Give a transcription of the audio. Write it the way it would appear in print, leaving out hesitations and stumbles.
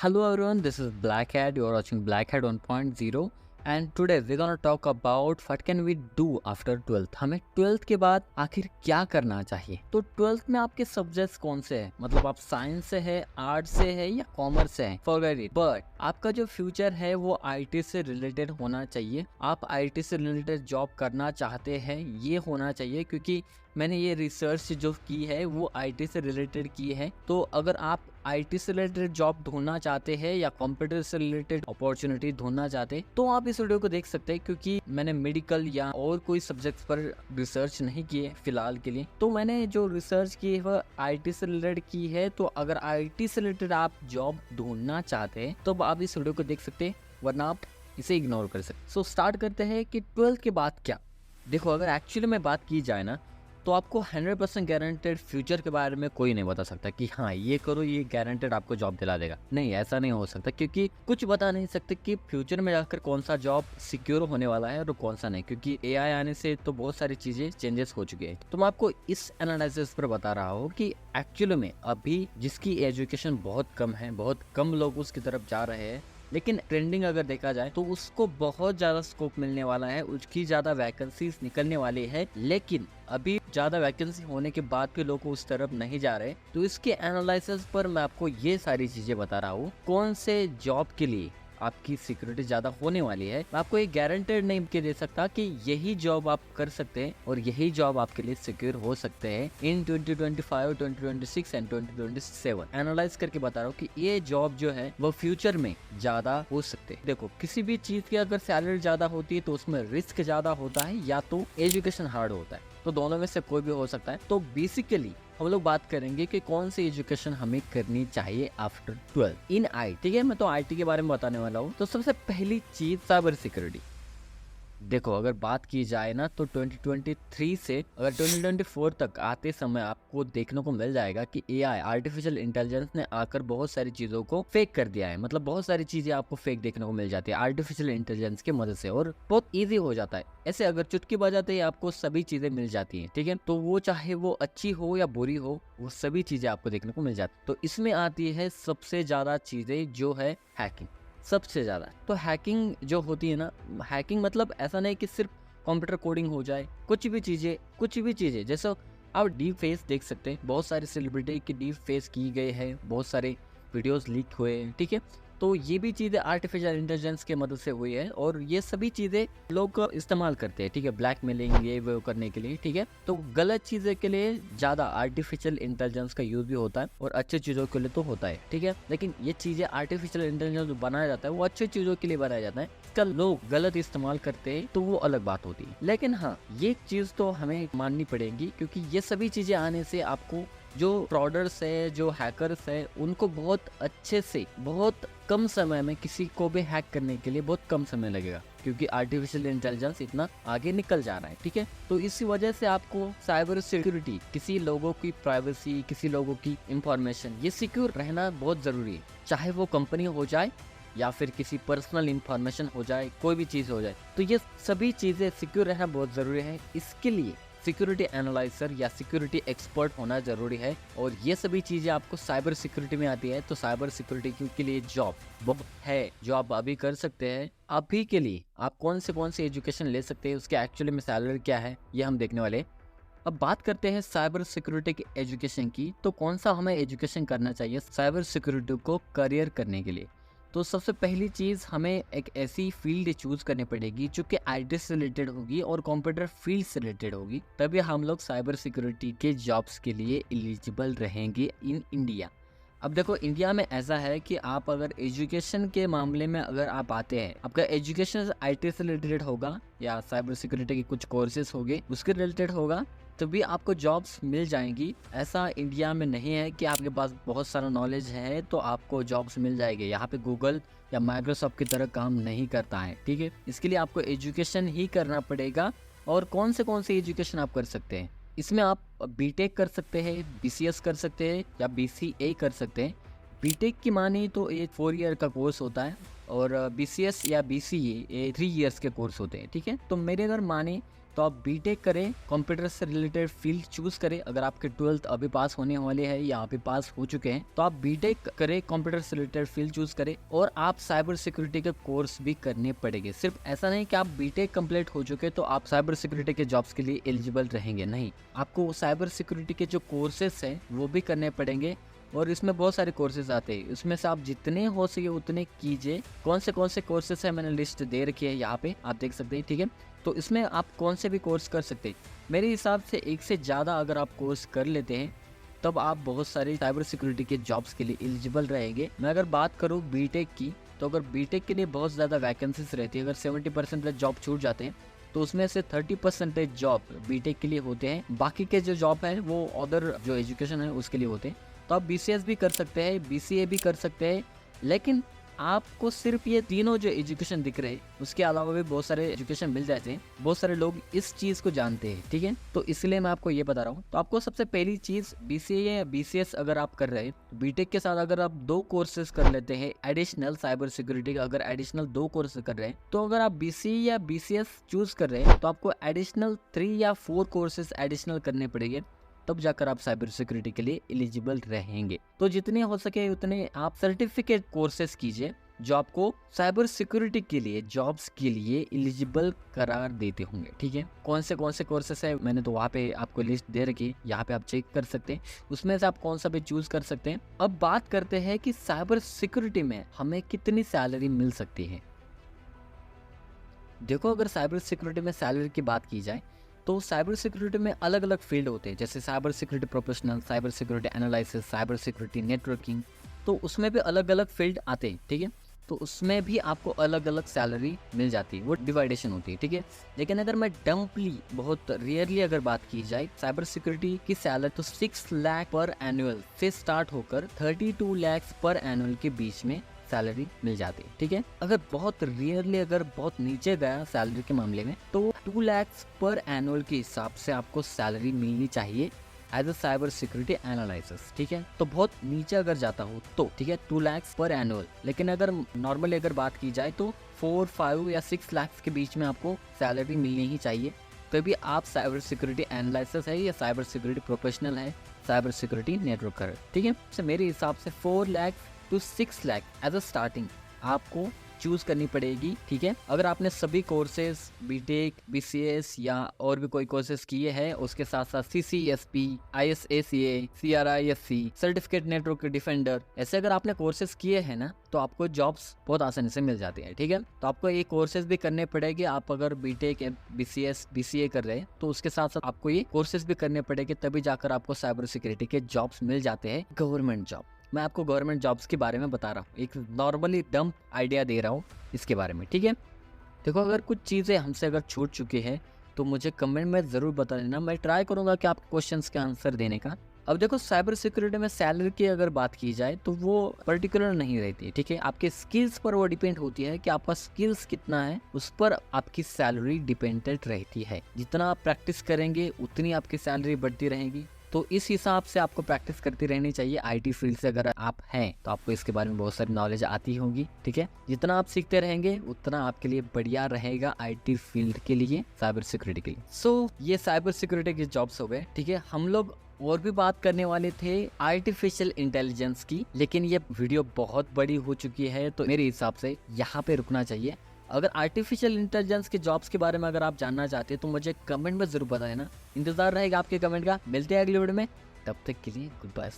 Hello everyone, this is Blackhead. You are watching Blackhead 1.0 and today we're gonna talk about what can we do after 12th. हमें 12th के बाद आखिर क्या करना चाहिए। तो 12th में आपके सब्जेक्ट्स कौन से हैं, मतलब आप साइंस से है, आर्ट से है या कॉमर्स से है, फॉरगेट इट। बट आपका जो फ्यूचर है वो आईटी से रिलेटेड होना चाहिए। आप आईटी से रिलेटेड जॉब करना चाहते हैं ये होना चाहिए, क्योंकि मैंने ये रिसर्च जो की है वो आईटी से रिलेटेड की है। तो अगर आप आईटी से रिलेटेड जॉब ढूंढना चाहते हैं या कंप्यूटर से रिलेटेड अपॉर्चुनिटी ढूंढना चाहते हैं तो आप इस वीडियो को देख सकते हैं, क्योंकि मैंने मेडिकल या और कोई सब्जेक्ट्स पर रिसर्च नहीं की है फिलहाल के लिए। तो मैंने जो रिसर्च की है वह आईटी से रिलेटेड की है। तो अगर आईटी से रिलेटेड आप जॉब ढूंढना चाहते हैं तो आप इस वीडियो को देख सकते हैं, वरना आप इसे इग्नोर कर सकते। सो स्टार्ट करते हैं कि 12th के बाद क्या। देखो, अगर एक्चुअली में बात की जाए ना तो आपको 100% गारंटेड फ्यूचर के बारे में कोई नहीं बता सकता कि हाँ ये करो, ये गारंटेड आपको जॉब दिला देगा। नहीं, ऐसा नहीं हो सकता, क्योंकि कुछ बता नहीं सकते कि फ्यूचर में जाकर कौन सा जॉब सिक्योर होने वाला है और कौन सा नहीं, क्योंकि एआई आने से तो बहुत सारी चीजें चेंजेस हो चुकी है। तो मैं आपको इस एनालिसिस पर बता रहा हूँ कि एक्चुअली में अभी जिसकी एजुकेशन बहुत कम है, बहुत कम लोग उसकी तरफ जा रहे हैं, लेकिन ट्रेंडिंग अगर देखा जाए तो उसको बहुत ज्यादा स्कोप मिलने वाला है, उसकी ज्यादा वैकेंसीज निकलने वाली है। लेकिन अभी ज्यादा वैकेंसी होने के बाद भी लोग उस तरफ नहीं जा रहे। तो इसके एनालिसिस पर मैं आपको ये सारी चीजें बता रहा हूँ, कौन से जॉब के लिए आपकी सिक्योरिटी ज्यादा होने वाली है। मैं आपको एक गारंटेड नहीं के दे सकता कि यही जॉब आप कर सकते हैं और यही जॉब आपके लिए सिक्योर हो सकते हैं इन 2025, 2026 एंड 2027। एनालाइज करके बता रहा हूँ कि ये जॉब जो है वो फ्यूचर में ज्यादा हो सकते हैं। देखो, किसी भी चीज की अगर सैलरी ज्यादा होती है तो उसमें रिस्क ज्यादा होता है या तो एजुकेशन हार्ड होता है, तो दोनों में से कोई भी हो सकता है। तो बेसिकली हम लोग बात करेंगे कि कौन सी एजुकेशन हमें करनी चाहिए आफ्टर 12 इन आई। ठीक है, मैं तो आईटी के बारे में बताने वाला हूँ। तो सबसे पहली चीज साइबर सिक्योरिटी। देखो, अगर बात की जाए ना तो 2023 से अगर 2024 तक आते समय आपको देखने को मिल जाएगा कि एआई, आर्टिफिशियल इंटेलिजेंस ने आकर बहुत सारी चीजों को फेक कर दिया है। मतलब बहुत सारी चीजें आपको फेक देखने को मिल जाती है आर्टिफिशियल इंटेलिजेंस की मदद से, और बहुत ईजी हो जाता है। ऐसे अगर चुटकी बजाते ही आपको सभी चीजें मिल जाती हैं। ठीक है, तो वो चाहे वो अच्छी हो या बुरी हो, वो सभी चीजें आपको देखने को मिल जाती। तो इसमें आती है सबसे ज्यादा चीजें जो है हैकिंग, सबसे ज़्यादा। तो हैकिंग जो होती है ना, हैकिंग मतलब ऐसा नहीं कि सिर्फ कंप्यूटर कोडिंग हो जाए, कुछ भी चीज़ें जैसे आप डीप फेस देख सकते हैं। बहुत सारे सेलिब्रिटी की डीप फेस की गए हैं, बहुत सारे वीडियोस लीक हुए हैं। ठीक है, तो ये भी चीज़ें आर्टिफिशियल इंटेलिजेंस की मदद से हुई है और ये सभी चीज़ें लोग इस्तेमाल करते हैं। ठीक है, ब्लैकमेलिंग ये वो करने के लिए। ठीक है, तो गलत चीज़ें के लिए ज़्यादा आर्टिफिशियल इंटेलिजेंस का यूज़ भी होता है और अच्छी चीज़ों के लिए तो होता है। ठीक है, लेकिन ये चीज़ें आर्टिफिशियल इंटेलिजेंस जो बनाया जाता है वो अच्छी चीज़ों के लिए बनाया जाता है। इसका लोग गलत इस्तेमाल करते हैं तो वो अलग बात होती है। लेकिन हाँ, ये चीज़ तो हमें माननी पड़ेगी, क्योंकि ये सभी चीज़ें आने से आपको जो फ्रॉडर्स है, जो हैकर्स है, उनको बहुत अच्छे से बहुत कम समय में किसी को भी हैक करने के लिए बहुत कम समय लगेगा, क्योंकि आर्टिफिशियल इंटेलिजेंस इतना आगे निकल जा रहा है। ठीक है, तो इसी वजह से आपको साइबर सिक्योरिटी, किसी लोगों की प्राइवेसी, किसी लोगों की इंफॉर्मेशन, ये सिक्योर रहना बहुत जरूरी है। चाहे वो कंपनी हो जाए या फिर किसी पर्सनल इंफॉर्मेशन हो जाए, कोई भी चीज़ हो जाए, तो ये सभी चीज़ें सिक्योर रहना बहुत ज़रूरी है। इसके लिए सिक्योरिटी एनालाइजर या सिक्योरिटी एक्सपर्ट होना जरूरी है, और ये सभी चीज़ें आपको साइबर सिक्योरिटी में आती है। तो साइबर सिक्योरिटी के लिए जॉब बहुत है जो आप अभी कर सकते हैं। अभी के लिए आप कौन से एजुकेशन ले सकते हैं, उसके एक्चुअली में सैलरी क्या है, ये हम देखने वाले हैं। अब बात करते हैं साइबर सिक्योरिटी की एजुकेशन की। तो कौन सा हमें एजुकेशन करना चाहिए साइबर सिक्योरिटी को करियर करने के लिए। तो सबसे पहली चीज़, हमें एक ऐसी फील्ड चूज करनी पड़ेगी जो कि आईटी से रिलेटेड होगी और कंप्यूटर फील्ड से रिलेटेड होगी, तभी हम लोग साइबर सिक्योरिटी के जॉब्स के लिए एलिजिबल रहेंगे इन इंडिया। अब देखो, इंडिया में ऐसा है कि आप अगर एजुकेशन के मामले में अगर आप आते हैं, आपका एजुकेशन आईटी से रिलेटेड होगा या साइबर सिक्योरिटी के कुछ कोर्सेज होंगे उसके रिलेटेड होगा, तभी आपको जॉब्स मिल जाएंगी। ऐसा इंडिया में नहीं है कि आपके पास बहुत सारा नॉलेज है तो आपको जॉब्स मिल जाएंगे। यहाँ पे गूगल या माइक्रोसॉफ्ट की तरह काम नहीं करता है। ठीक है, इसके लिए आपको एजुकेशन ही करना पड़ेगा। और कौन से एजुकेशन आप कर सकते हैं, इसमें आप बीटेक कर सकते हैं, बीसीएस कर सकते हैं या बीसीए कर सकते हैं। बीटेक की माने तो ये 4 ईयर का कोर्स होता है और बीसीएस या बीसीए ये 3 ईयर्स के कोर्स होते हैं। ठीक है, तो मेरे अगर माने तो आप बीटेक करें, कंप्यूटर से रिलेटेड फील्ड चूज करें। अगर आपके 12th अभी पास होने वाले हैं या अभी पास हो चुके हैं तो आप बीटेक करें, कंप्यूटर से रिलेटेड फील्ड चूज करें और आप साइबर सिक्योरिटी के कोर्स भी करने पड़ेंगे। सिर्फ ऐसा नहीं कि आप बीटेक कंप्लीट हो चुके तो आप साइबर सिक्योरिटी के जॉब्स के लिए एलिजिबल रहेंगे, नहीं, आपको साइबर सिक्योरिटी के जो कोर्सेस हैं वो भी करने पड़ेंगे और इसमें बहुत सारे कोर्सेज आते हैं। उसमें से आप जितने हो सके उतने कीजिए। कौन से कोर्सेज है मैंने लिस्ट दे रखी है यहाँ पे, आप देख सकते हैं, ठीक है। तो इसमें आप कौन से भी कोर्स कर सकते हैं। मेरे हिसाब से एक से ज़्यादा अगर आप कोर्स कर लेते हैं तब आप बहुत सारी साइबर सिक्योरिटी के जॉब्स के लिए एलिजिबल रहेंगे। मैं अगर बात करूँ बीटेक की, तो अगर बीटेक के लिए बहुत ज़्यादा वैकेंसीज रहती है। अगर 70% जॉब छूट जाते हैं तो उसमें से 30% जॉब बीटेक के लिए होते हैं। बाकी के जो जॉब है वो अदर जो एजुकेशन है उसके लिए होते हैं। तो आप BCS भी कर सकते हैं, BCA भी कर सकते हैं, लेकिन आपको सिर्फ ये तीनों जो एजुकेशन दिख रहे हैं उसके अलावा भी बहुत सारे एजुकेशन मिल जाते हैं। बहुत सारे लोग इस चीज़ को जानते हैं, ठीक है। तो इसलिए मैं आपको ये बता रहा हूँ। तो आपको सबसे पहली चीज़ BCA या BCS अगर आप कर रहे हैं तो बीटेक के साथ अगर आप 2 कोर्सेज कर लेते हैं एडिशनल साइबर सिक्योरिटी का, अगर एडिशनल 2 कोर्स कर रहे हैं तो अगर आप BCA या BCS चूज कर रहे हैं तो आपको एडिशनल 3 या 4 कोर्सेज एडिशनल करने पड़ेंगे, तब जाकर आप साइबर सिक्योरिटी के लिए एलिजिबल रहेंगे। तो जितने हो सके उतने आप सर्टिफिकेट कोर्सेज कीजिए जो आपको साइबर सिक्योरिटी के लिए जॉब्स के लिए एलिजिबल करार देते होंगे, ठीक है। कौन से कोर्सेज है मैंने तो वहाँ पे आपको लिस्ट दे रखी है, यहाँ पे आप चेक कर सकते हैं, उसमें से आप कौन सा भी चूज कर सकते हैं। अब बात करते हैं कि साइबर सिक्योरिटी में हमें कितनी सैलरी मिल सकती है। देखो, अगर साइबर सिक्योरिटी में सैलरी की बात की जाए तो साइबर सिक्योरिटी में अलग अलग फील्ड होते हैं, जैसे cyber security professional, cyber security analysis, cyber security networking. तो उसमें भी अलग अलग फील्ड आते हैं, ठीक है। तो उसमें भी आपको अलग अलग सैलरी मिल जाती है, वो डिवाइडेशन होती है, ठीक है। लेकिन अगर मैं डम्पली बहुत रेयरली अगर बात की जाए, साइबर सिक्योरिटी की सैलरी तो 6 लाख पर एनुअल से स्टार्ट होकर 32 लाख पर एनुअल के बीच में सैलरी मिल जाती है, ठीक है। अगर बहुत रेयरली अगर बहुत नीचे गया सैलरी के मामले में तो 2 लाख पर एनुअल के हिसाब से आपको सैलरी मिलनी चाहिए as a cyber security analysis, ठीक है। तो बहुत नीचे अगर जाता हो तो ठीक है 2 लाख पर एनुअल। लेकिन अगर नॉर्मली अगर बात की जाए तो 4, 5 या 6 लाख के बीच में आपको सैलरी मिलनी ही चाहिए, तभी आप साइबर सिक्योरिटी एनालिसिस है या साइबर सिक्योरिटी प्रोफेशनल है, साइबर सिक्योरिटी नेटवर्कर, ठीक है। तो मेरे हिसाब से 4 lakh to 6 lakh as a starting आपको चूज करनी पड़ेगी, ठीक है। अगर आपने सभी कोर्सेज बीटेक, BCS या और भी कोई कोर्सेज किए हैं, उसके साथ साथ CCSP, ISACA, CRISC, certificate network defender, ऐसे अगर आपने कोर्सेज किए हैं ना तो आपको जॉब्स बहुत आसानी से मिल जाती हैं, ठीक है। तो आपको ये कोर्सेज भी करने पड़ेंगे। आप अगर बीटेक, BCS, BCA कर रहे हैं तो उसके साथ साथ आपको ये कोर्सेज भी करने पड़ेंगे, तभी जाकर आपको साइबर सिक्योरिटी के जॉब्स मिल जाते हैं, गवर्नमेंट जॉब। मैं आपको गवर्नमेंट जॉब्स के बारे में बता रहा हूँ, एक नॉर्मली डम्प आइडिया दे रहा हूँ इसके बारे में, ठीक है। देखो, अगर कुछ चीज़ें हमसे अगर छूट चुकी है तो मुझे कमेंट में ज़रूर बता देना, मैं ट्राई करूँगा कि आपके क्वेश्चंस के आंसर देने का। अब देखो, साइबर सिक्योरिटी में सैलरी की अगर बात की जाए तो वो पर्टिकुलर नहीं रहती है, ठीक है। आपके स्किल्स पर वो डिपेंड होती है कि आपका स्किल्स कितना है, उस पर आपकी सैलरी डिपेंडेंट रहती है। जितना आप प्रैक्टिस करेंगे उतनी आपकी सैलरी बढ़ती रहेगी। तो इस हिसाब से आपको प्रैक्टिस करती रहनी चाहिए। IT फील्ड से अगर आप हैं तो आपको इसके बारे में बहुत सारी नॉलेज आती होगी, ठीक है। जितना आप सीखते रहेंगे उतना आपके लिए बढ़िया रहेगा IT फील्ड के लिए, साइबर सिक्योरिटी के लिए। सो ये साइबर सिक्योरिटी के जॉब्स हो गए, ठीक है। हम लोग और भी बात करने वाले थे आर्टिफिशियल इंटेलिजेंस की, लेकिन ये वीडियो बहुत बड़ी हो चुकी है तो मेरे हिसाब से यहाँ पे रुकना चाहिए। अगर आर्टिफिशियल इंटेलिजेंस के जॉब्स के बारे में अगर आप जानना चाहते हैं तो मुझे कमेंट में जरूर बता देना, इंतजार रहेगा आपके कमेंट का। मिलते हैं अगली वीडियो में, तब तक के लिए गुड बाय।